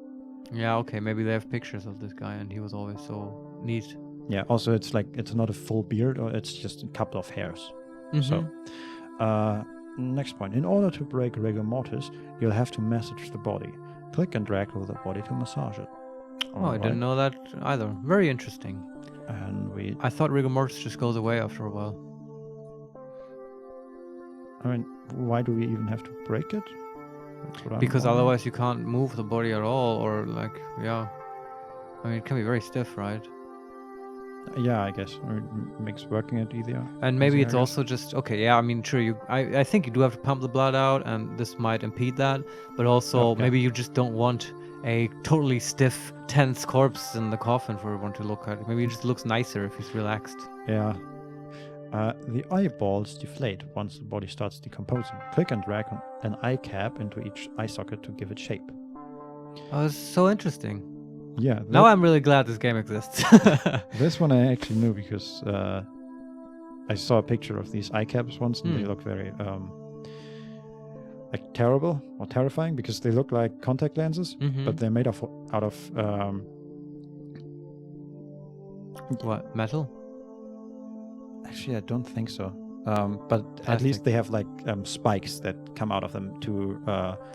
Yeah, okay, maybe they have pictures of this guy and he was always so neat. Yeah, also it's not a full beard, or it's just a couple of hairs. So, next point. In order to break rigor mortis, you'll have to massage the body. Click and drag over the body to massage it. I didn't know that either. Very interesting. And I thought rigor mortis just goes away after a while. I mean, why do we even have to break it? Because otherwise you can't move the body at all, or I mean, it can be very stiff, right? Yeah, I guess. Or it makes working it easier. And maybe it's also just I mean, sure, I think you do have to pump the blood out, and this might impede that, but also maybe you just don't want a totally stiff, tense corpse in the coffin for everyone to look at. Maybe it just looks nicer if he's relaxed. Yeah. The eyeballs deflate once the body starts decomposing. Click and drag an eye cap into each eye socket to give it shape. Oh, it's so interesting. Yeah. Now I'm really glad this game exists. This one I actually knew because I saw a picture of these eye caps once, and they look very like terrible or terrifying because they look like contact lenses, but they're made out of what, metal? Actually, I don't think so. But Plastic. at least they have like spikes that come out of them to.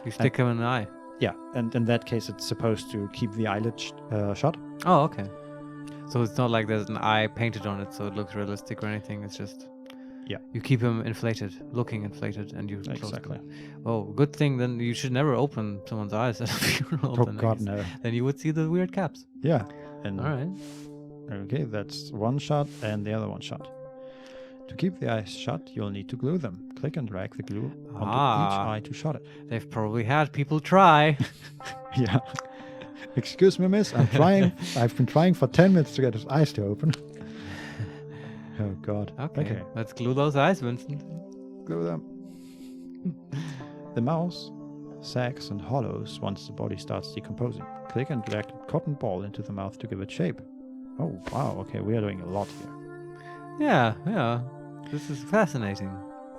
You stick them in an eye. Yeah, and in that case, it's supposed to keep the eyelid shut. Oh, okay. So it's not like there's an eye painted on it, so it looks realistic or anything. It's just you keep him looking inflated, and you close Exactly. them. Oh, good thing. Then you should never open someone's eyes at a funeral. Oh God, no. Then you would see the weird caps. Yeah. And all right. Okay, that's one shot, and the other one shot. To keep the eyes shut, you'll need to glue them. Click and drag the glue onto each eye to shut it. They've probably had people try. Yeah. Excuse me, miss. I'm trying. I've been trying for 10 minutes to get his eyes to open. Oh, God. Okay. Let's glue those eyes, Vincent. Glue them. The mouth sags and hollows once the body starts decomposing. Click and drag a cotton ball into the mouth to give it shape. Oh, wow. Okay, we are doing a lot here. Yeah. This is fascinating.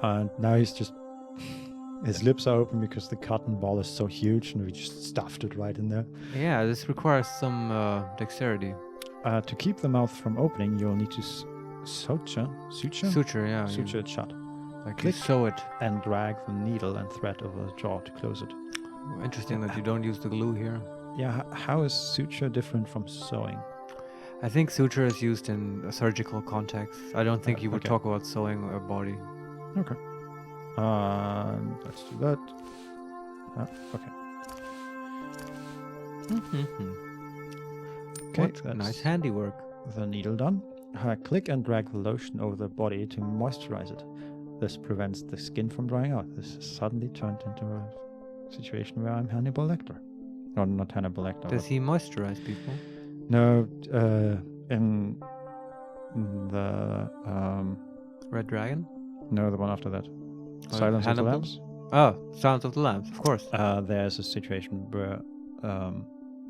And now his lips are open because the cotton ball is so huge, and we just stuffed it right in there. Yeah, this requires some dexterity. To keep the mouth from opening, you'll need to suture it shut. Like Click you sew it. and drag the needle and thread over the jaw to close it. Interesting that you don't use the glue here. Yeah, how is suture different from sewing? I think suture is used in a surgical context. I don't think you would talk about sewing a body. Okay. Let's do that. Okay. Okay, What that's nice handiwork. the needle done. Click and drag the lotion over the body to moisturize it. This prevents the skin from drying out. This has suddenly turned into a situation where I'm Hannibal Lecter. No, not Hannibal Lecter. Does he moisturize people? No, in the Red Dragon? No, the one after that. Silence of the Hannibal? Lambs. Oh, Silence of the Lambs, of course. There's a situation where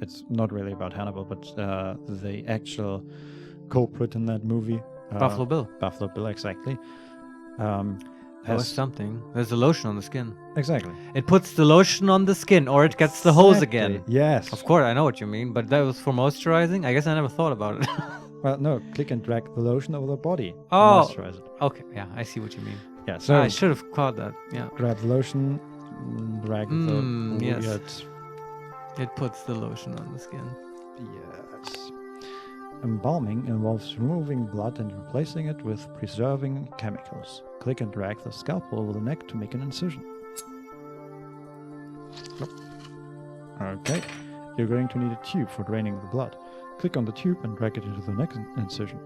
it's not really about Hannibal, but the actual culprit in that movie, Buffalo Bill. Buffalo Bill, exactly. That was something. There's a lotion on the skin. Exactly. It puts the lotion on the skin, or it gets the hose again. Yes. Of course, I know what you mean, but that was for moisturizing? I guess I never thought about it. Well, no, click and drag the lotion over the body. Oh. To moisturize it. Okay, yeah, I see what you mean. Yeah, so I should have caught that, yeah. grab the lotion, drag the yes. weird... It puts the lotion on the skin. Yes. Embalming involves removing blood and replacing it with preserving chemicals. Click and drag the scalpel over the neck to make an incision. Okay. You're going to need a tube for draining the blood. Click on the tube and drag it into the next incision.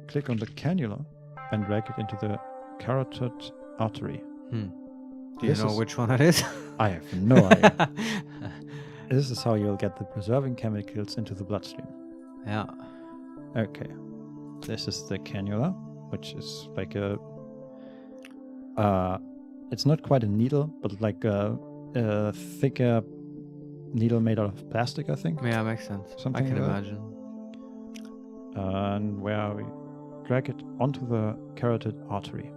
Click on the cannula and drag it into the carotid artery. Do you know which one that is? I have no idea. This is how you'll get the preserving chemicals into the bloodstream. Yeah. Okay. This is the cannula, which is like a... it's not quite a needle, but like a thicker needle made out of plastic, I think. Yeah, makes sense. Something I can like that. imagine. And where we drag it onto the carotid artery.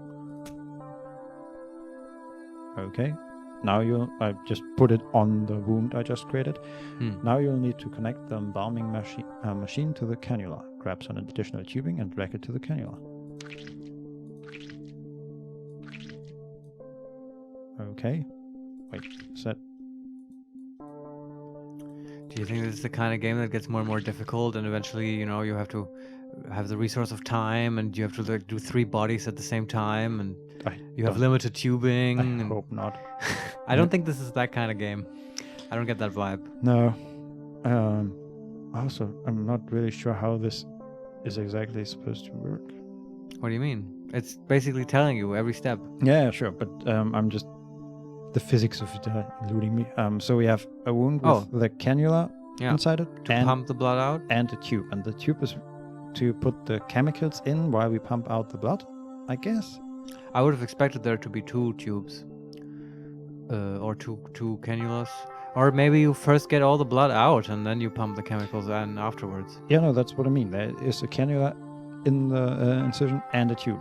Okay. Now I just put it on the wound I just created. Now you'll need to connect the embalming machine to the cannula. Grab some additional tubing and drag it to the cannula. Okay. Wait, set. Do you think this is the kind of game that gets more and more difficult, and eventually, you know, you have to have the resource of time, and you have to like, do 3 bodies at the same time, and you have limited tubing? I hope not. I don't think this is that kind of game. I don't get that vibe. No. Also, I'm not really sure how this is exactly supposed to work. What do you mean? It's basically telling you every step. Yeah, sure, but I'm just... The physics of it eluding me. So we have a wound with the cannula inside it. To pump the blood out? And a tube. And the tube is to put the chemicals in while we pump out the blood, I guess. I would have expected there to be 2 tubes. Or two cannulas. Or maybe you first get all the blood out and then you pump the chemicals in afterwards. Yeah, no, that's what I mean. There is a cannula in the incision and a tube.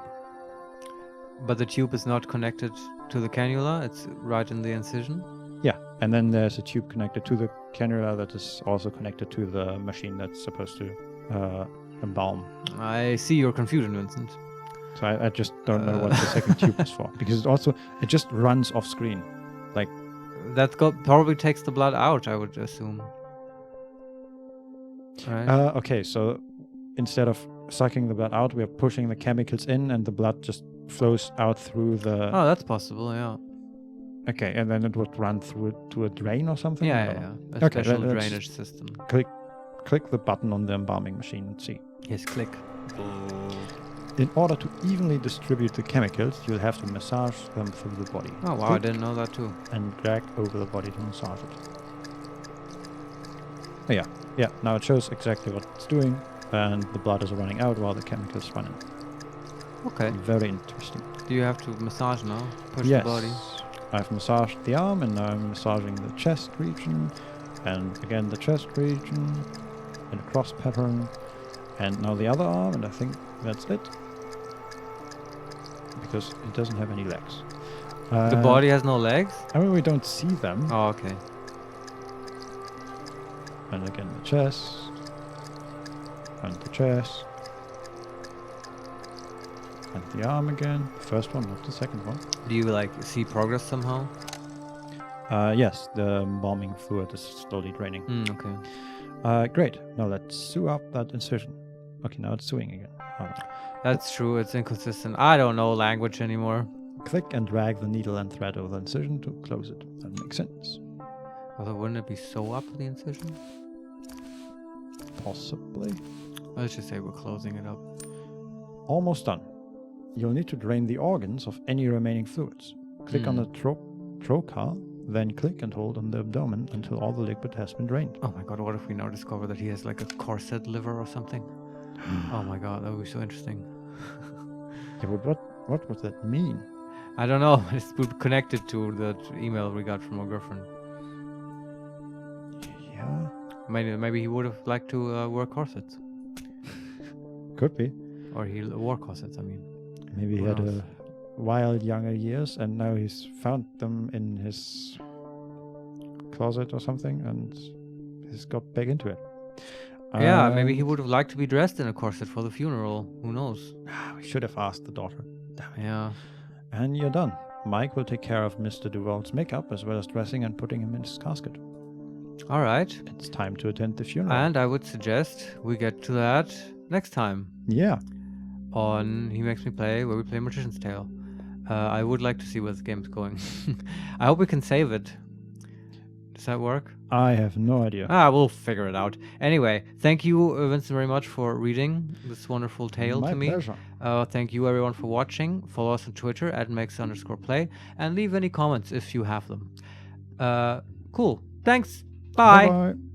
But the tube is not connected to the cannula, it's right in the incision? Yeah, and then there's a tube connected to the cannula that is also connected to the machine that's supposed to embalm. I see your confusion, Vincent. So I just don't know what the second tube is for. Because it just runs off screen. Like... That probably takes the blood out, I would assume. Right? Okay, so instead of sucking the blood out, we are pushing the chemicals in and the blood just flows out through the... Oh, that's possible, yeah. Okay, and then it would run through it to a drain or something? Yeah. A special drainage system. Click the button on the embalming machine and see. Yes, click. In order to evenly distribute the chemicals, you'll have to massage them through the body. Oh wow, I didn't know that too. And drag over the body to massage it. Oh, yeah, now it shows exactly what it's doing, and the blood is running out while the chemicals run in. Okay. Very interesting. Do you have to massage now? Push Yes. the body? I've massaged the arm, and now I'm massaging the chest region, and again the chest region, in a cross pattern, and now the other arm, and I think that's it. Because it doesn't have any legs. The body has no legs? I mean, we don't see them. Oh, okay. And again the chest, and the chest, and the arm again. First one, not the second one. Do you like see progress somehow? Yes, the embalming fluid is slowly draining. Okay. Great. Now let's sew up that incision. Okay, now it's sewing again. That's true, it's inconsistent. I don't know language anymore. Click and drag the needle and thread over the incision to close it. That makes sense. Although, wouldn't it be sew up the incision? Possibly. Let's just say we're closing it up. Almost done. You'll need to drain the organs of any remaining fluids. Click on the trocar, then click and hold on the abdomen until all the liquid has been drained. Oh my god, what if we now discover that he has like a corset liver or something? Oh my god, that would be so interesting. Yeah, but what would that mean? I don't know. It's connected to the email we got from our girlfriend. Yeah. Maybe he would have liked to wear corsets. Could be. Or he wore corsets, I mean. Maybe he had a wild younger years and now he's found them in his closet or something and he's got back into it. Yeah, maybe he would have liked to be dressed in a corset for the funeral. Who knows? We should have asked the daughter. Damn it. Yeah. And you're done. Mike will take care of Mr. Duval's makeup as well as dressing and putting him in his casket. All right. It's time to attend the funeral. And I would suggest we get to that next time. Yeah. On He Makes Me Play, where we play Mortician's Tale. I would like to see where this game's going. I hope we can save it. Does that work? I have no idea. We'll figure it out. Anyway, thank you, Vincent, very much for reading this wonderful tale to me. My pleasure. Thank you, everyone, for watching. Follow us on Twitter @makes_play and leave any comments if you have them. Cool. Thanks. Bye. Bye-bye.